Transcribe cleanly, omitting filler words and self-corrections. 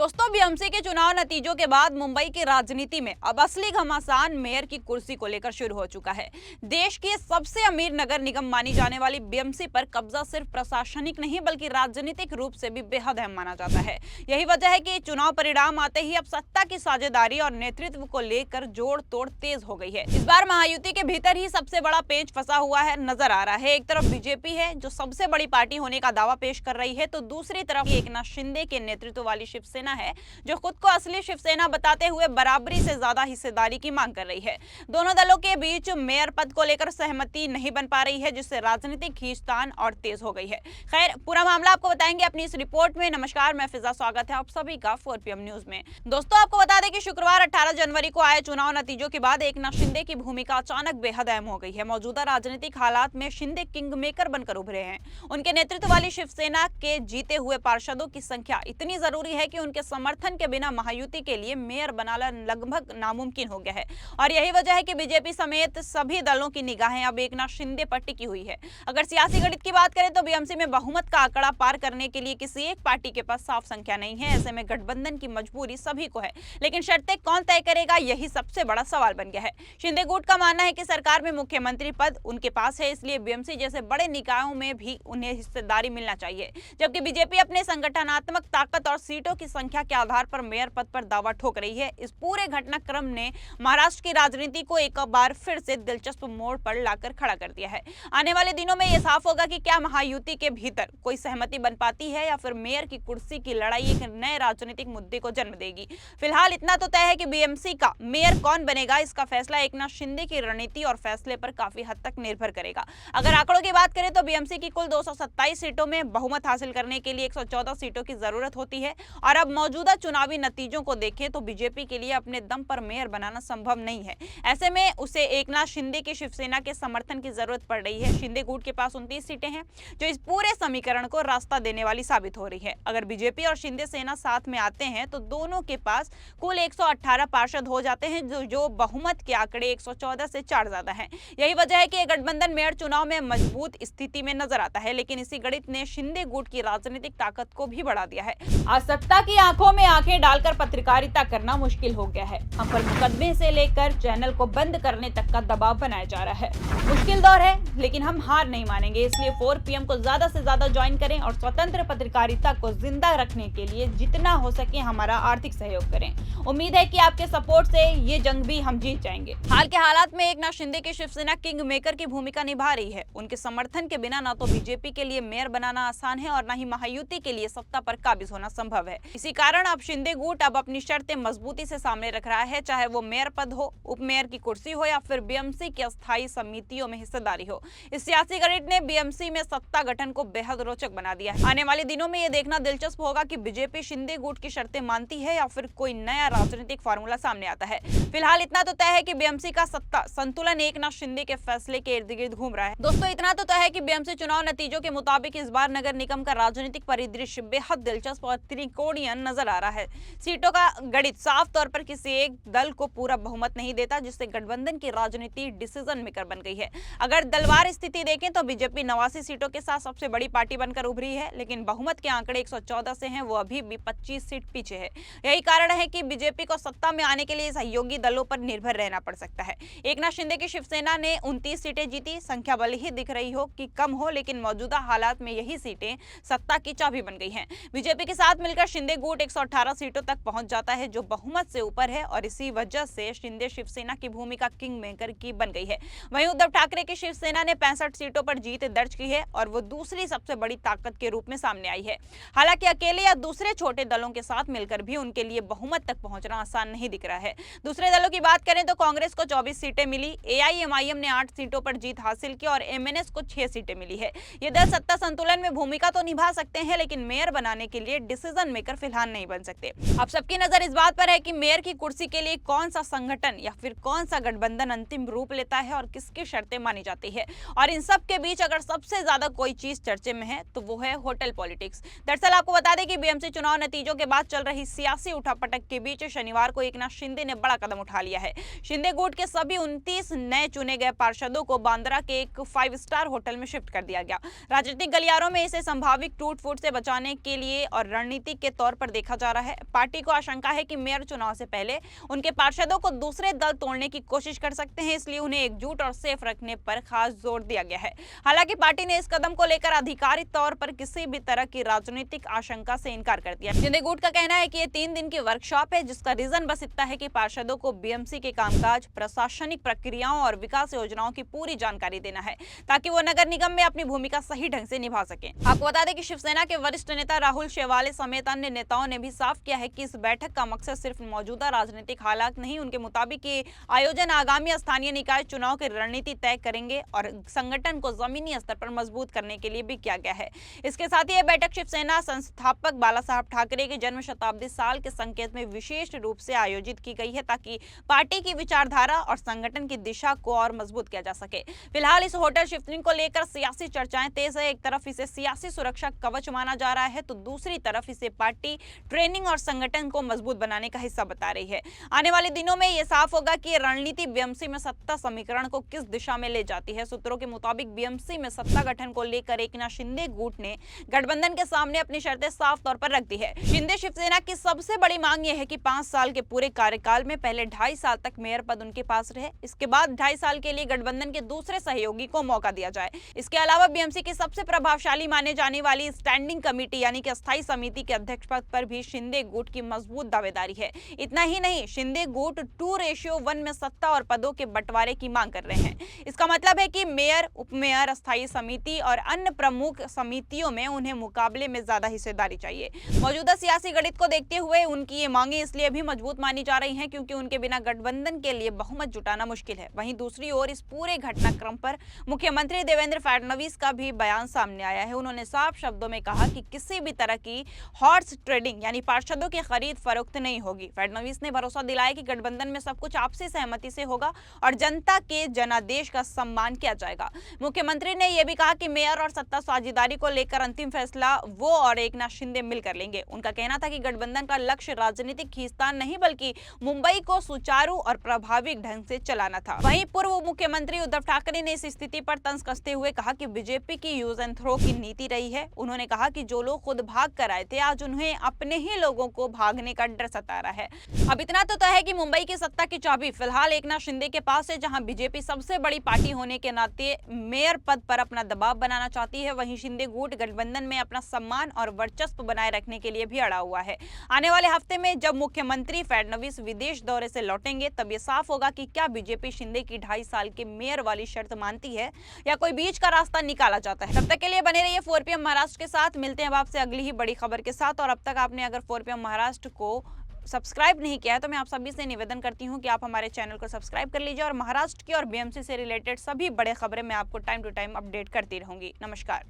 दोस्तों, बीएमसी के चुनाव नतीजों के बाद मुंबई की राजनीति में अब असली घमासान मेयर की कुर्सी को लेकर शुरू हो चुका है। देश की सबसे अमीर नगर निगम मानी जाने वाली बीएमसी पर कब्जा सिर्फ प्रशासनिक नहीं बल्कि राजनीतिक रूप से भी बेहद अहम माना जाता है। यही वजह है कि चुनाव परिणाम आते ही अब सत्ता की साझेदारी और नेतृत्व को लेकर जोड़ तोड़ तेज हो गई है। इस बार महायुति के भीतर ही सबसे बड़ा पेंच फंसा हुआ है नजर आ रहा है। एक तरफ बीजेपी है जो सबसे बड़ी पार्टी होने का दावा पेश कर रही है, तो दूसरी तरफ एकनाथ शिंदे के नेतृत्व वाली शिवसेना है जो खुद को असली शिवसेना बताते हुए बराबरी से ज्यादा हिस्सेदारी की मांग कर रही है। दोनों दलों के बीच मेयर पद को लेकर सहमति नहीं बन पा रही है, जिससे राजनीतिक खींचतान और तेज हो गई है। खैर, पूरा मामला आपको बताएंगे अपनी इस रिपोर्ट में। नमस्कार, मैं फिजा, स्वागत है आप सभी का 4 PM न्यूज में। दोस्तों, आपको बता दें कि शुक्रवार 18 जनवरी को आए चुनाव नतीजों के बाद एकनाथ शिंदे की भूमिका अचानक बेहद अहम हो गई है। मौजूदा राजनीतिक हालात में शिंदे किंग मेकर बनकर उभरे हैं। उनके नेतृत्व वाली शिवसेना के जीते हुए पार्षदों की संख्या इतनी जरूरी है कि उनके समर्थन के बिना महायुति के लिए मेयर बनाना लगभग नामुमकिन हो गया है। और यही वजह है कि बीजेपी समेत सभी दलों की निगाहें अब एकनाथ शिंदे पर टिकी हुई है। अगर सियासी गणित की बात करें तो बीएमसी में बहुमत का आंकड़ा पार करने के लिए किसी एक पार्टी के पास साफ संख्या नहीं है। ऐसे में गठबंधन की मजबूरी सभी को है, लेकिन शर्तें कौन तय करेगा, यही सबसे बड़ा सवाल बन गया है। शिंदे गुट का मानना है कि सरकार में मुख्यमंत्री पद उनके पास है, इसलिए बीएमसी जैसे बड़े निकायों में भी उन्हें हिस्सेदारी मिलना चाहिए। जबकि बीजेपी अपने संगठनात्मक ताकत और सीटों की संख्या के आधार पर मेयर पद पर दावा ठोक रही है। इस पूरे घटनाक्रम ने महाराष्ट्र की राजनीति को एक बार फिर से दिलचस्प मोड़ पर लाकर खड़ा कर दिया है। आने वाले दिनों में यह साफ होगा कि क्या महायुति के भीतर कोई सहमति बन पाती है या फिर मेयर की कुर्सी की लड़ाई एक नए राजनीतिक मुद्दे को जन्म देगी। फिलहाल इतना तो तय है कि बीएमसी का मेयर कौन बनेगा, इसका फैसला एकनाथ शिंदे की रणनीति और फैसले पर काफी हद तक निर्भर करेगा। अगर आंकड़ों की बात करें तो बीएमसी की कुल 227 सीटों में बहुमत हासिल करने के लिए 114 सीटों की जरूरत होती है। और अब मौजूदा चुनावी नतीजों को देखें तो बीजेपी के लिए अपने दम पर मेयर बनाना संभव नहीं है। ऐसे में उसे एकनाथ शिंदे की शिवसेना के समर्थन की जरूरत पड़ रही है। शिंदे गुट के पास 29 सीटें हैं जो इस पूरे समीकरण को रास्ता देने वाली साबित हो रही है। अगर बीजेपी और शिंदे सेना साथ में आते हैं तो दोनों के पास कुल 118 पार्षद हो जाते हैं, जो बहुमत के आंकड़े 114 से 4 ज्यादा हैं। यही वजह है कि यह गठबंधन मेयर चुनाव में मजबूत स्थिति में नजर आता है, लेकिन इसी गणित ने शिंदे गुट की राजनीतिक ताकत को भी बढ़ा दिया है। आज सत्ता की आंखों में आंखें डालकर पत्रकारिता करना मुश्किल हो गया है। हम पर मुकदमे से लेकर चैनल को बंद करने तक का दबाव बनाया जा रहा है। मुश्किल दौर है, लेकिन हम हार नहीं मानेंगे। इसलिए 4 PM को ज्यादा से ज्यादा ज्वाइन करें और स्वतंत्र पत्रकारिता को जिंदा रखने के लिए जितना हो सके हमारा आर्थिक सहयोग करें। उम्मीद है कि आपके सपोर्ट से ये जंग भी हम जीत जाएंगे। हाल के हालात में एकनाथ शिंदे की शिवसेना किंग मेकर की भूमिका निभा रही है। उनके समर्थन के बिना ना तो बीजेपी के लिए मेयर बनाना आसान है और न ही महायुति के लिए सत्ता पर काबिज होना संभव है। इसी कारण अब शिंदे गुट अब अपनी शर्तें मजबूती से सामने रख रहा है, चाहे वो मेयर पद हो, उप मेयर की कुर्सी हो या फिर बीएमसी की अस्थायी समितियों में हिस्सेदारी हो। इस सियासी गणित ने बीएमसी में सत्ता गठन को बेहद रोचक बना दिया है। आने वाले दिनों में यह देखना दिलचस्प होगा कि बीजेपी शिंदे गुट की शर्तें मानती है या फिर कोई नया राजनीतिक फार्मूला सामने आता है। फिलहाल इतना तो तय है कि बीएमसी का सत्ता संतुलन एकनाथ शिंदे के फैसले के इर्द गिर्द घूम रहा है। दोस्तों, इतना तो तय है कि बीएमसी चुनाव नतीजों के मुताबिक इस बार नगर निगम का राजनीतिक परिदृश्य बेहद दिलचस्प और त्रिकोणीय नजर आ रहा है। सीटों का गणित साफ तौर पर किसी एक दल को पूरा बहुमत नहीं देता, जिससे गठबंधन की राजनीति डिसीजन मेकर बन गई है। अगर दलवार स्थिति देखें तो बीजेपी 89 सीटों के साथ सबसे बड़ी पार्टी बनकर उभरी है, लेकिन बहुमत के आंकड़े 114 से हैं, वो अभी भी 25 सीट पीछे है। यही कारण है कि बीजेपी को सत्ता में आने के लिए सहयोगी दलों पर निर्भर रहना पड़ सकता है। एकनाथ शिंदे की शिवसेना ने 29 सीटें जीती। संख्या भले ही दिख रही हो कि कम हो, लेकिन मौजूदा हालात में यही सीटें सत्ता की चाबी बन गई हैं। बीजेपी के साथ मिलकर शिंदे गुट 118 सीटों तक पहुंच जाता है, जो बहुमत से ऊपर है, और इसी वजह से शिंदे शिवसेना की भूमिका किंग मेकर की बन गई है। वहीं उद्धव ठाकरे की शिवसेना ने 65 सीटों पर जीत दर्ज की है और वो दूसरी सबसे बड़ी ताकत के रूप में सामने आई है। हालांकि अकेले या दूसरे छोटे दलों के साथ मिलकर भी उनके लिए बहुमत तक पहुंचना आसान नहीं दिख रहा है। दूसरे दलों की बात करें तो कांग्रेस को 24 सीटें मिली, AIMIM ने 8 सीटों पर जीत हासिल की और MNS को 6 सीटें मिली है। ये दल सत्ता संतुलन में भूमिका तो निभा सकते हैं, लेकिन मेयर बनाने के लिए डिसीजन मेकर फिलहाल नहीं बन सकते। अब सबकी नजर इस बात पर है कि मेयर की कुर्सी के लिए कौन सा संगठन या फिर कौन सा गठबंधन अंतिम रूप लेता है और किसकी शर्तें मानी जाती है। और इन सब के बीच अगर सबसे ज्यादा कोई चीज चर्चे में है तो वो है होटल पॉलिटिक्स। दरअसल आपको बता दें कि बीएमसी चुनाव नतीजों के बाद चल रही सियासी उठापटक के बीच शनिवार को एकनाथ शिंदे ने बड़ा कदम उठा लिया है। शिंदे गुट के सभी 29 नए चुने गए पार्षदों को बांद्रा के एक 5 स्टार होटल में शिफ्ट कर दिया गया। राजनीतिक गलियारों में इसे संभावित टूट फूट से बचाने के लिए और रणनीति के तौर पर देखा जा रहा है। पार्टी को आशंका है कि मेयर चुनाव से पहले उनके पार्षदों को दूसरे दल तोड़ने की कोशिश कर सकते हैं, इसलिए उन्हें एकजुट और सेफ रखने पर खास जोर दिया गया है। हालांकि पार्टी ने इस कदम को लेकर आधिकारिक तौर पर किसी भी तरह की राजनीतिक आशंका से इनकार कर दिया। शिंदे गुट का कहना है कि ये 3 दिन की वर्कशॉप है, जिसका रीजन बस इतना है कि पार्षदों को बीएमसी के कामकाज, प्रशासनिक प्रक्रियाओं और विकास योजनाओं की पूरी जानकारी देना है, ताकि वो नगर निगम में अपनी भूमिका सही ढंग से निभा सके। आपको बता दें कि शिवसेना के वरिष्ठ नेता राहुल शेवाले समेत अन्य नेताओं ने भी साफ किया है कि इस बैठक का मकसद सिर्फ मौजूदा राजनीतिक हालात नहीं, उनके मुताबिक ये आयोजन आगामी स्थानीय निकाय चुनाव की रणनीति तय करेंगे और संगठन को जमीनी स्तर पर मजबूत करने के लिए भी किया गया है। इसके साथ ही यह बैठक शिवसेना संस्थापक बाला साहब ठाकरे के जन्म शताब्दी साल के संकेत में विशेष रूप से आयोजित की गई है, ताकि पार्टी की विचारधारा और संगठन की दिशा को और मजबूत किया जा सके। फिलहाल इस होटल शिफ्टिंग को लेकर सियासी चर्चाएं तेज है। एक तरफ इसे सियासी सुरक्षा कवच माना जा रहा है, तो दूसरी तरफ इसे पार्टी ट्रेनिंग और संगठन को मजबूत बनाने का हिस्सा बता रही है। आने वाले दिनों में यह साफ होगा कि रणनीति बीएमसी में सत्ता समीकरण को किस दिशा में ले जाती है। सूत्रों के मुताबिक बीएमसी में सत्ता गठन को लेकर एकनाथ शिंदे गुट ने गठबंधन के सामने अपनी शर्तें साफ तौर पर रख दी है। शिंदे शिवसेना की सबसे बड़ी मांग यह है कि 5 साल के पूरे कार्यकाल में पहले 2.5 साल तक मेयर पद उनके पास रहे, इसके बाद 2.5 साल के लिए गठबंधन के दूसरे सहयोगी को मौका दिया जाए। इसके अलावा बीएमसी की सबसे प्रभावशाली माने जाने वाली स्टैंडिंग कमेटी यानी कि अस्थायी समिति के अध्यक्ष पद पर भी शिंदे गुट की मजबूत दावेदारी है। इतना ही नहीं, शिंदे गुट 2:1 में सत्ता और पदों के बंटवारे की मांग कर रहे हैं। इसका मतलब है कि मेयर, उपमेयर, अस्थायी समिति और अन्य प्रमुख समितियों में उन्हें मुकाबले में ज्यादा हिस्सेदारी चाहिए। मौजूदा सियासी गणित को देखते हुए उनकी ये मांगे इसलिए भी मजबूत मानी जा रही हैं क्योंकि उनके बिना गठबंधन के लिए बहुमत जुटाना मुश्किल है। वहीं दूसरी ओर इस पूरे घटनाक्रम पर मुख्यमंत्री देवेंद्र फडणवीस का भी बयान सामने आया है। उन्होंने साफ शब्दों में कहा कि किसी भी तरह की हॉर्स ट्रेडिंग यानी पार्षदों की खरीद फरोख्त नहीं होगी। फडणवीस ने भरोसा दिलाया कि गठबंधन में सब कुछ आपसी सहमति से होगा और जनता के जनादेश का सम्मान किया जाएगा। मुख्यमंत्री ने यह भी कहा कि मेयर और सत्ता साझेदारी को लेकर अंतिम फैसला वो और एकनाथ शिंदे मिलकर लेंगे। उनका कहना था कि गठबंधन का लक्ष्य राजनीतिक खींचतान नहीं बल्कि मुंबई को सुचारू और प्रभावी ढंग से चलाना था। वहीं पूर्व मुख्यमंत्री उद्धव ठाकरे ने इस स्थिति पर तंज कसते हुए कहा कि बीजेपी की यूज एंड थ्रो की नीति रही है। उन्होंने कहा कि जो लोग खुद भाग कर आए थे, आज उन्हें अपने ही लोगों को भागने का डर सता रहा है। अब इतना तो तय है कि मुंबई की सत्ता की चाबी फिलहाल एकनाथ शिंदे के पास है। जहां बीजेपी सबसे बड़ी पार्टी होने के नाते मेयर पद पर अपना दबाव बनाना चाहती है, वहीं शिंदे गुट गठबंधन में अपना सम्मान और वर्चस्व बनाए रखने के लिए भी अड़ा हुआ है। आने वाले हफ्ते में जब मुख्यमंत्री फडणवीस विदेश दौरे से लौटेंगे, तब ये साफ होगा कि क्या बीजेपी शिंदे की 2.5 साल के मेयर वाली शर्त मानती है या कोई बीच का रास्ता निकाला जाता है। तब तक के लिए बने रहिए 4PM महाराष्ट्र के साथ। मिलते हैं अब आपसे अगली ही बड़ी खबर के साथ। और अब तक आपने अगर 4PM महाराष्ट्र को सब्सक्राइब नहीं किया है तो मैं आप सभी से निवेदन करती हूं कि आप हमारे चैनल को सब्सक्राइब कर लीजिए और महाराष्ट्र की और बीएमसी से रिलेटेड सभी बड़े खबरें मैं आपको टाइम टू टाइम अपडेट करती रहूंगी। नमस्कार।